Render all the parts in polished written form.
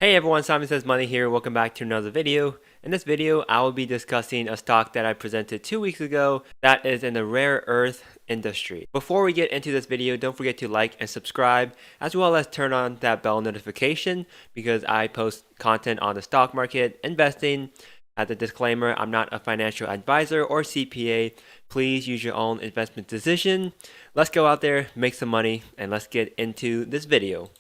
Hey everyone, Simon Says Money here. Welcome back to another video. In this video, I will be discussing a stock that I presented 2 weeks ago that is in the rare earth industry. Before we get into this video, don't forget to like and subscribe, as well as turn on that bell notification because I post content on the stock market, investing. As a disclaimer, I'm not a financial advisor or CPA. Please use your own investment decision. Let's go out there, make some money, and let's get into this video.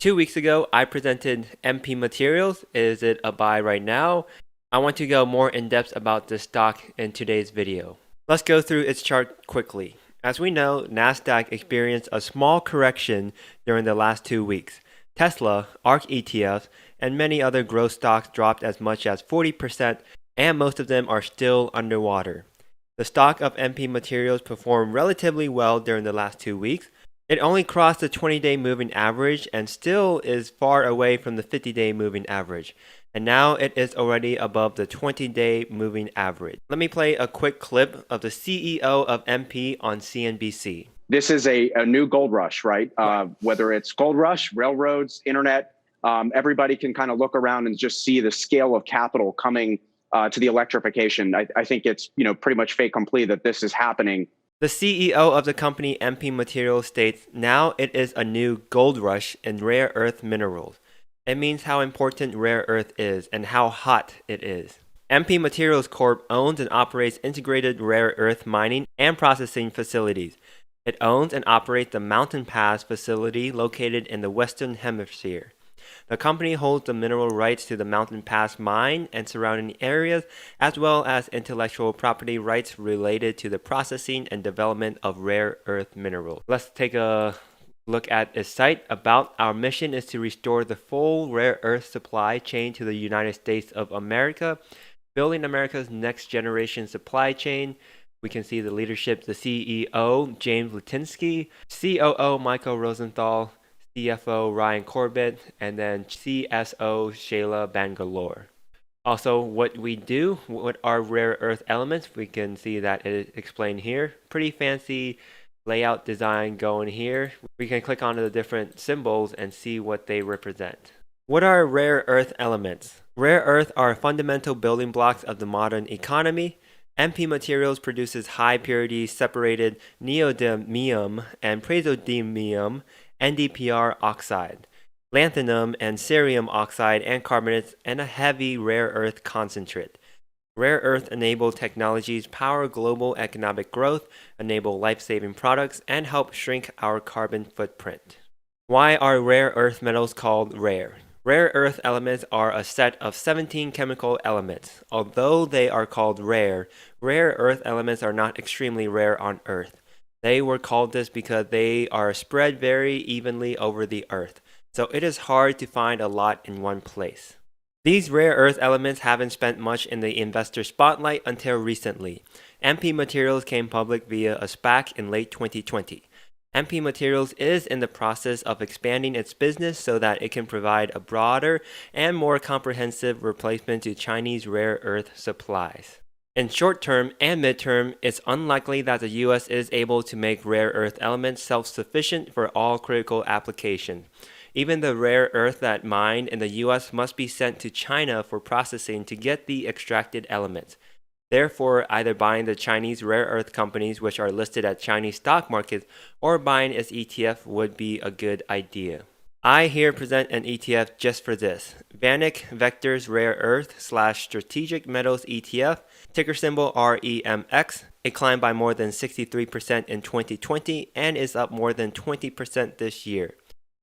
2 weeks ago, I presented MP Materials. Is it a buy right now? I want to go more in depth about this stock in today's video. Let's go through its chart quickly. As we know, Nasdaq experienced a small correction during the last 2 weeks. Tesla, ARK ETFs, and many other growth stocks dropped as much as 40%, and most of them are still underwater. The stock of MP Materials performed relatively well during the last 2 weeks. It only crossed the 20-day moving average and still is far away from the 50-day moving average. And now it is already above the 20-day moving average. Let me play a quick clip of the CEO of MP on CNBC. This is a new gold rush, right? Whether it's gold rush, railroads, internet, everybody can kind of look around and just see the scale of capital coming to the electrification. I think it's pretty much fait accompli that this is happening. The CEO of the company MP Materials states, now it is a new gold rush in rare earth minerals. It means how important rare earth is and how hot it is. MP Materials Corp owns and operates integrated rare earth mining and processing facilities. It owns and operates the Mountain Pass facility located in the Western Hemisphere. The company holds the mineral rights to the Mountain Pass mine and surrounding areas, as well as intellectual property rights related to the processing and development of rare earth minerals. Let's take a look at its site. About our mission is to restore the full rare earth supply chain to the United States of America, building America's next generation supply chain. We can see the leadership, the CEO, James Litinsky, COO, Michael Rosenthal, CFO Ryan Corbett, and then CSO Shayla Bangalore. Also, what we do, what are rare earth elements, we can see that it is explained here. Pretty fancy layout design going here. We can click onto the different symbols and see what they represent. What are rare earth elements? Rare earth are fundamental building blocks of the modern economy. MP Materials produces high purity separated neodymium and praseodymium NdPr oxide, lanthanum and cerium oxide and carbonates, and a heavy rare earth concentrate. Rare earth-enabled technologies power global economic growth, enable life-saving products, and help shrink our carbon footprint. Why are rare earth metals called rare? Rare earth elements are a set of 17 chemical elements. Although they are called rare, rare earth elements are not extremely rare on Earth. They were called this because they are spread very evenly over the earth, so it is hard to find a lot in one place. These rare earth elements haven't spent much in the investor spotlight until recently. MP Materials came public via a SPAC in late 2020. MP Materials is in the process of expanding its business so that it can provide a broader and more comprehensive replacement to Chinese rare earth supplies. In short term and midterm, it's unlikely that the US is able to make rare earth elements self-sufficient for all critical applications. Even the rare earth that mined in the US must be sent to China for processing to get the extracted elements. Therefore, either buying the Chinese rare earth companies which are listed at Chinese stock markets or buying its ETF would be a good idea. I here present an ETF just for this. VanEck Vectors Rare Earth / Strategic Metals ETF, ticker symbol REMX. It climbed by more than 63% in 2020 and is up more than 20% this year.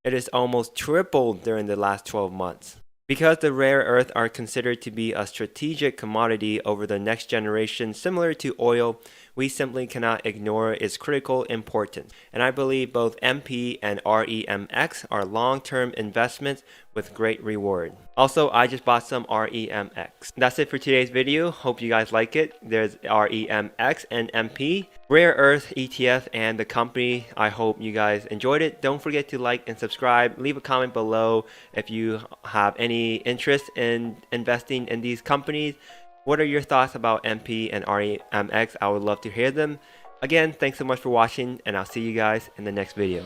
It is almost tripled during the last 12 months. Because the rare earth are considered to be a strategic commodity over the next generation similar to oil, we simply cannot ignore its critical importance. And I believe both MP and REMX are long-term investments with great reward. Also, I just bought some REMX. That's it for today's video. Hope you guys like it. There's REMX and MP, Rare Earth ETF, and the company. I hope you guys enjoyed it. Don't forget to like and subscribe. Leave a comment below if you have any interest in investing in these companies. What are your thoughts about MP and REMX? I would love to hear them. Again, thanks so much for watching, and I'll see you guys in the next video.